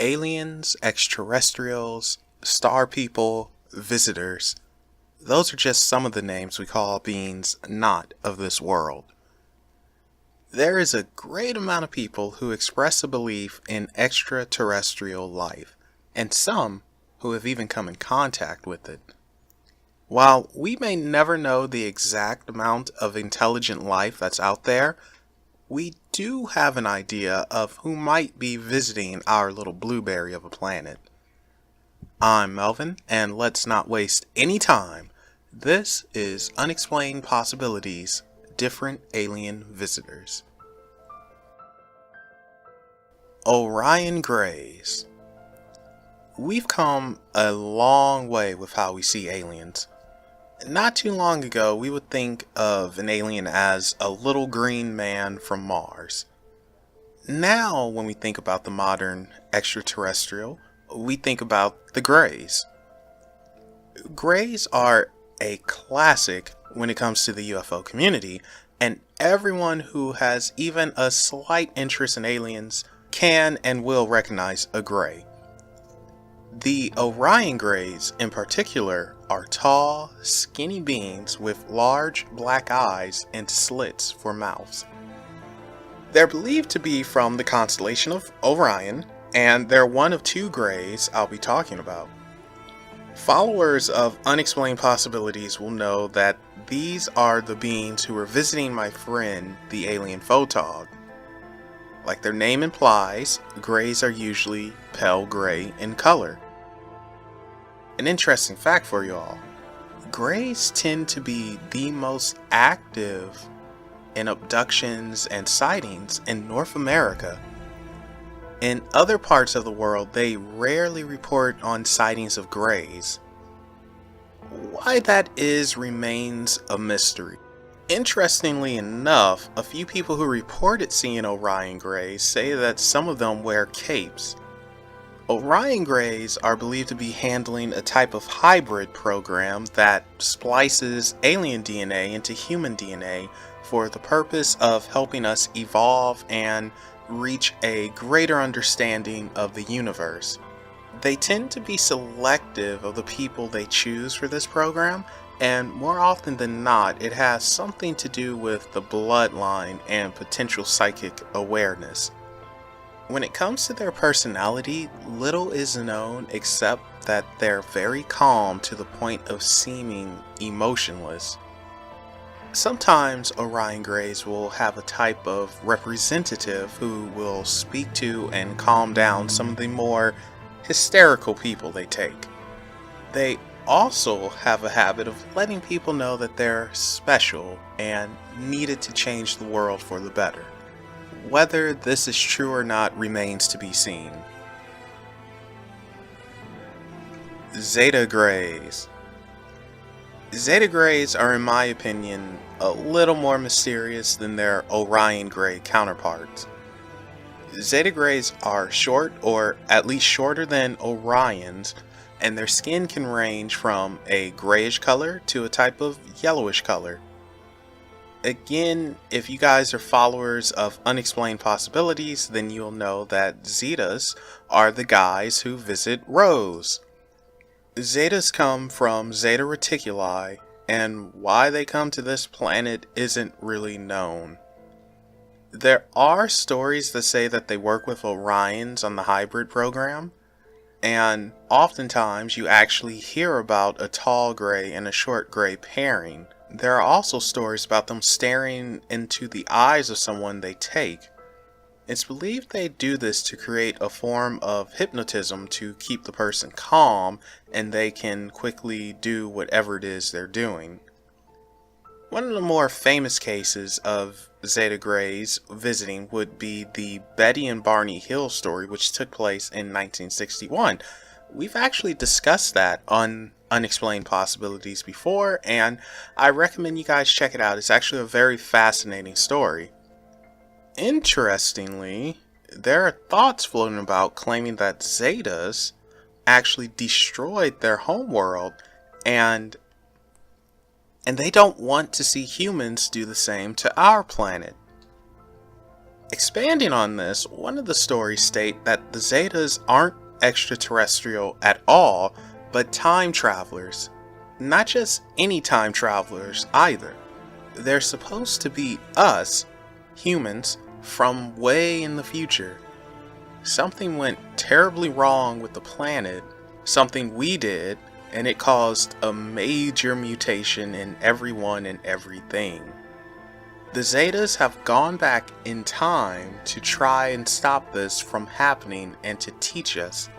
Aliens, extraterrestrials, star people, visitors. Those are just some of the names we call beings not of this world. There is a great amount of people who express a belief in extraterrestrial life, and some who have even come in contact with it. While we may never know the exact amount of intelligent life that's out there, we do have an idea of who might be visiting our little blueberry of a planet. I'm Melvin, and let's not waste any time. This is Unexplained Possibilities, Different Alien Visitors. Orion Greys. We've come a long way with how we see aliens. Not too long ago, we would think of an alien as a little green man from Mars. Now, when we think about the modern extraterrestrial, we think about the Greys. Greys are a classic when it comes to the UFO community, and everyone who has even a slight interest in aliens can and will recognize a Grey. The Orion Greys, in particular, are tall, skinny beings with large black eyes and slits for mouths. They're believed to be from the constellation of Orion, and they're one of two Greys I'll be talking about. Followers of Unexplained Possibilities will know that these are the beings who were visiting my friend, the alien photog. Like their name implies, Greys are usually pale gray in color. An interesting fact for you all, Greys tend to be the most active in abductions and sightings in North America. In other parts of the world, they rarely report on sightings of Greys. Why that is remains a mystery. Interestingly enough, a few people who reported seeing Orion Greys say that some of them wear capes. Orion Greys are believed to be handling a type of hybrid program that splices alien DNA into human DNA for the purpose of helping us evolve and reach a greater understanding of the universe. They tend to be selective of the people they choose for this program, and more often than not, it has something to do with the bloodline and potential psychic awareness. When it comes to their personality, little is known except that they're very calm to the point of seeming emotionless. Sometimes Orion Greys will have a type of representative who will speak to and calm down some of the more hysterical people they take. They also have a habit of letting people know that they're special and needed to change the world for the better. Whether this is true or not remains to be seen. Zeta Greys. Zeta Greys are, in my opinion, a little more mysterious than their Orion Grey counterparts. Zeta Greys are short, or at least shorter than Orions, and their skin can range from a grayish color to a type of yellowish color. Again, if you guys are followers of Unexplained Possibilities, then you'll know that Zetas are the guys who visit Rose. Zetas come from Zeta Reticuli, and why they come to this planet isn't really known. There are stories that say that they work with Orions on the hybrid program, and oftentimes you actually hear about a tall gray and a short gray pairing. There are also stories about them staring into the eyes of someone they take. It's believed they do this to create a form of hypnotism to keep the person calm, and they can quickly do whatever it is they're doing. One of the more famous cases of Zeta Greys visiting would be the Betty and Barney Hill story, which took place in 1961. We've actually discussed that on Unexplained Possibilities before, and I recommend you guys check it out. It's actually a very fascinating story. Interestingly, there are thoughts floating about claiming that Zetas actually destroyed their homeworld, and they don't want to see humans do the same to our planet. Expanding on this, one of the stories state that the Zetas aren't extraterrestrial at all, but time travelers. Not just any time travelers either. They're supposed to be us, humans, from way in the future. Something went terribly wrong with the planet, something we did, and it caused a major mutation in everyone and everything. The Zetas have gone back in time to try and stop this from happening and to teach us.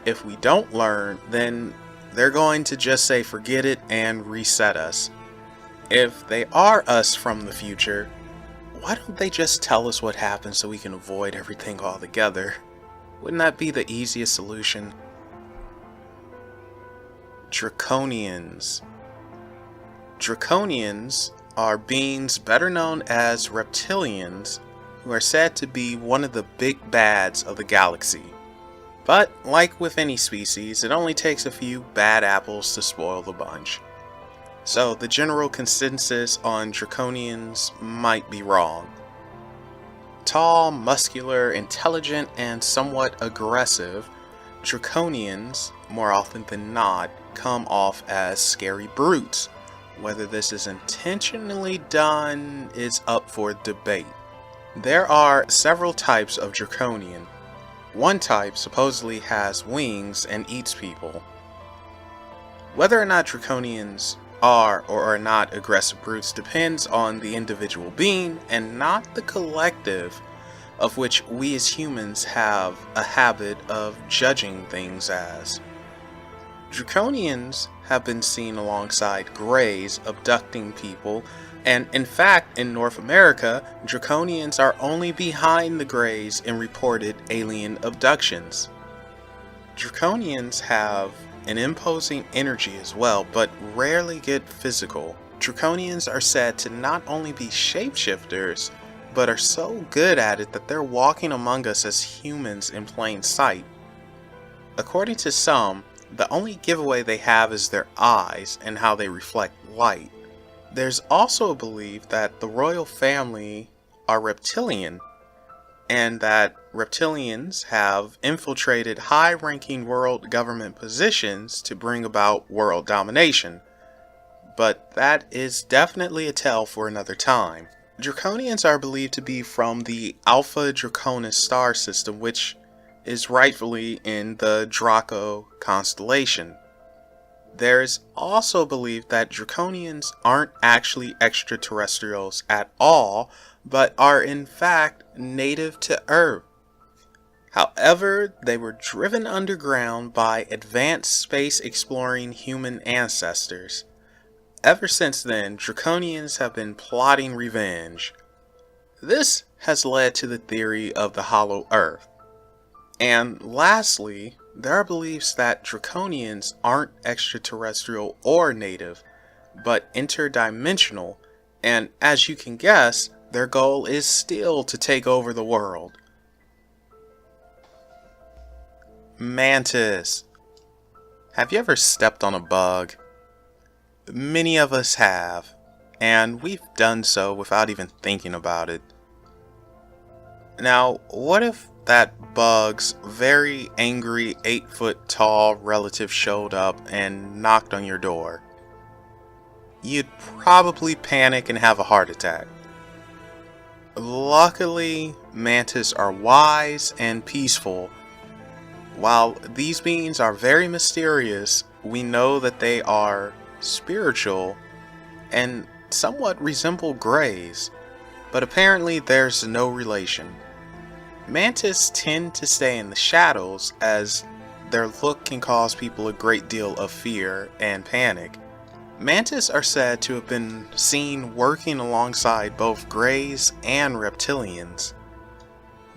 If we don't learn, then they're going to just say forget it and reset us. If they are us from the future, why don't they just tell us what happened so we can avoid everything altogether? Wouldn't that be the easiest solution? Draconians. Draconians are beings better known as reptilians, who are said to be one of the big bads of the galaxy. But like with any species, it only takes a few bad apples to spoil the bunch. So the general consensus on Draconians might be wrong. Tall, muscular, intelligent, and somewhat aggressive, Draconians, more often than not, come off as scary brutes. Whether this is intentionally done is up for debate. There are several types of Draconian. One type supposedly has wings and eats people. Whether or not Draconians are or are not aggressive brutes depends on the individual being and not the collective, of which we as humans have a habit of judging things as. Draconians have been seen alongside Greys abducting people, and in fact in North America, Draconians are only behind the Greys in reported alien abductions. Draconians have an imposing energy as well, but rarely get physical. Draconians are said to not only be shapeshifters, but are so good at it that they're walking among us as humans in plain sight. According to some, the only giveaway they have is their eyes and how they reflect light. There's also a belief that the royal family are reptilian, and that reptilians have infiltrated high-ranking world government positions to bring about world domination. But that is definitely a tale for another time. Draconians are believed to be from the Alpha Draconis star system, which is rightfully in the Draco constellation. There is also belief that Draconians aren't actually extraterrestrials at all, but are in fact native to Earth. However, they were driven underground by advanced space exploring human ancestors. Ever since then, Draconians have been plotting revenge. This has led to the theory of the Hollow Earth. And lastly, there are beliefs that Draconians aren't extraterrestrial or native, but interdimensional, and as you can guess, their goal is still to take over the world. Mantis. Have you ever stepped on a bug? Many of us have, and we've done so without even thinking about it. Now, what if that bug's very angry 8-foot tall relative showed up and knocked on your door? You'd probably panic and have a heart attack. Luckily, mantis are wise and peaceful. While these beings are very mysterious, we know that they are spiritual and somewhat resemble greys, but apparently there's no relation. Mantis tend to stay in the shadows as their look can cause people a great deal of fear and panic. Mantis are said to have been seen working alongside both greys and reptilians.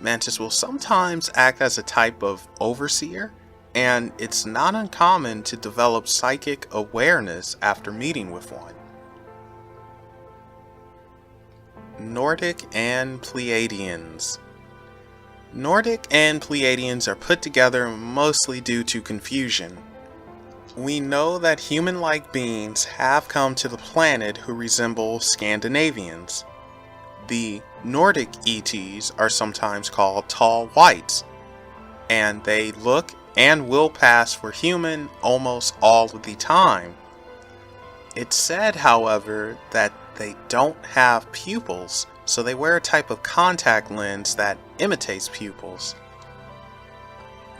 Mantis will sometimes act as a type of overseer, and it's not uncommon to develop psychic awareness after meeting with one. Nordic and Pleiadians. Nordic and Pleiadians are put together mostly due to confusion. We know that human-like beings have come to the planet who resemble Scandinavians. The Nordic ETs are sometimes called tall whites, and they look and will pass for human almost all of the time. It's said, however, that they don't have pupils, so they wear a type of contact lens that imitates pupils.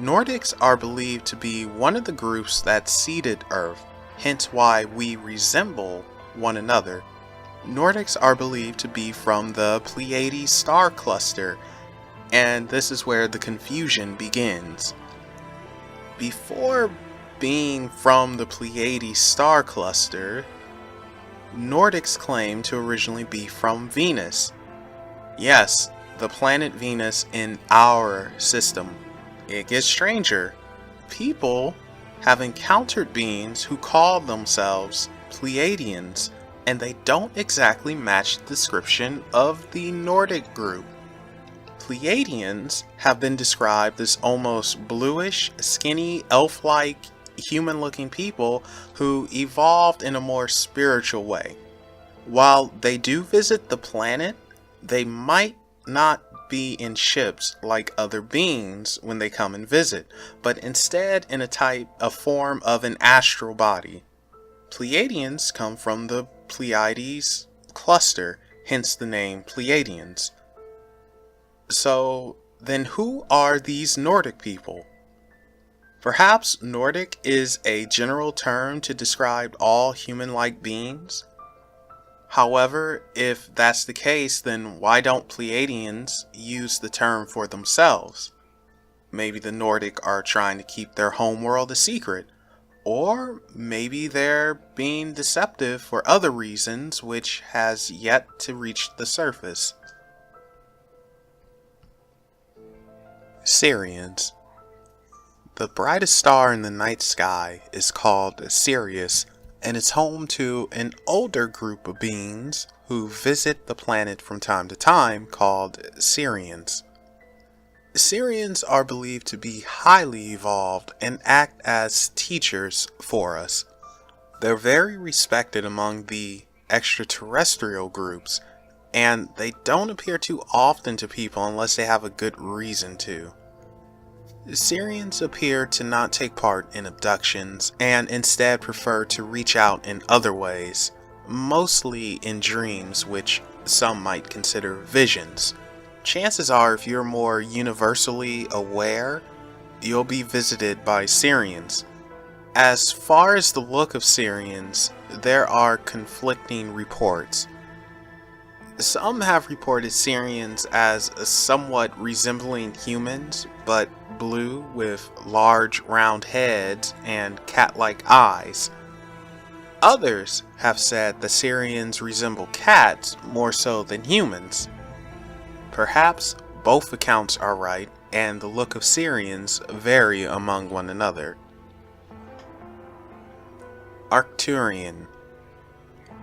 Nordics are believed to be one of the groups that seeded Earth, hence why we resemble one another. Nordics are believed to be from the Pleiades star cluster, and this is where the confusion begins. Before being from the Pleiades star cluster, Nordics claim to originally be from Venus. Yes, the planet Venus in our system. It gets stranger. People have encountered beings who call themselves Pleiadians, and they don't exactly match the description of the Nordic group. Pleiadians have been described as almost bluish, skinny, elf-like, human-looking people who evolved in a more spiritual way. While they do visit the planet, they might not be in ships like other beings when they come and visit, but instead in a form of an astral body. Pleiadians come from the Pleiades cluster, hence the name Pleiadians. So then who are these Nordic people? Perhaps Nordic is a general term to describe all human-like beings. However, if that's the case, then why don't Pleiadians use the term for themselves? Maybe the Nordic are trying to keep their homeworld a secret, or maybe they're being deceptive for other reasons which has yet to reach the surface. Sirians. The brightest star in the night sky is called Sirius, and it's home to an older group of beings who visit the planet from time to time called Sirians. Sirians are believed to be highly evolved and act as teachers for us. They're very respected among the extraterrestrial groups, and they don't appear too often to people unless they have a good reason to. Sirians appear to not take part in abductions and instead prefer to reach out in other ways, mostly in dreams, which some might consider visions. Chances are, if you're more universally aware, you'll be visited by Sirians. As far as the look of Sirians, there are conflicting reports. Some have reported Sirians as somewhat resembling humans, but blue with large round heads and cat-like eyes. Others have said the Sirians resemble cats more so than humans. Perhaps both accounts are right, and the look of Sirians vary among one another. Arcturian.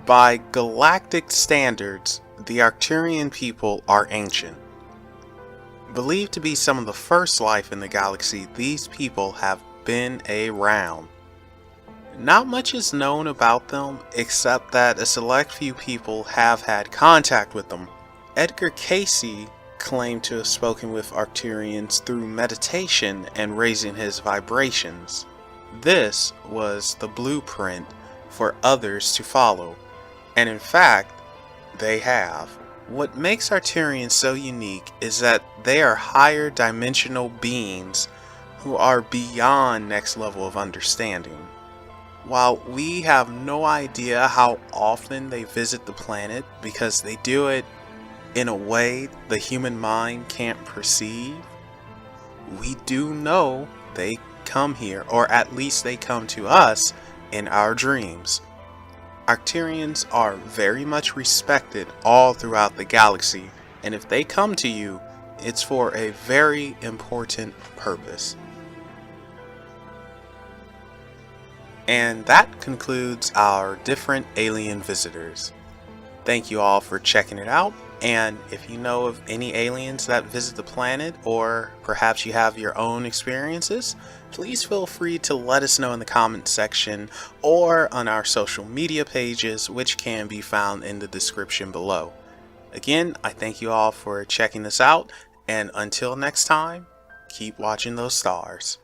By galactic standards, the Arcturian people are ancient. Believed to be some of the first life in the galaxy, these people have been around. Not much is known about them, except that a select few people have had contact with them. Edgar Cayce claimed to have spoken with Arcturians through meditation and raising his vibrations. This was the blueprint for others to follow, and in fact, they have. What makes Arcturians so unique is that they are higher dimensional beings who are beyond next level of understanding. While we have no idea how often they visit the planet because they do it in a way the human mind can't perceive, we do know they come here, or at least they come to us in our dreams. Arcturians are very much respected all throughout the galaxy, and if they come to you, it's for a very important purpose. And that concludes our different alien visitors. Thank you all for checking it out, and if you know of any aliens that visit the planet, or perhaps you have your own experiences, please feel free to let us know in the comment section or on our social media pages, which can be found in the description below. Again, I thank you all for checking this out, and until next time, keep watching those stars.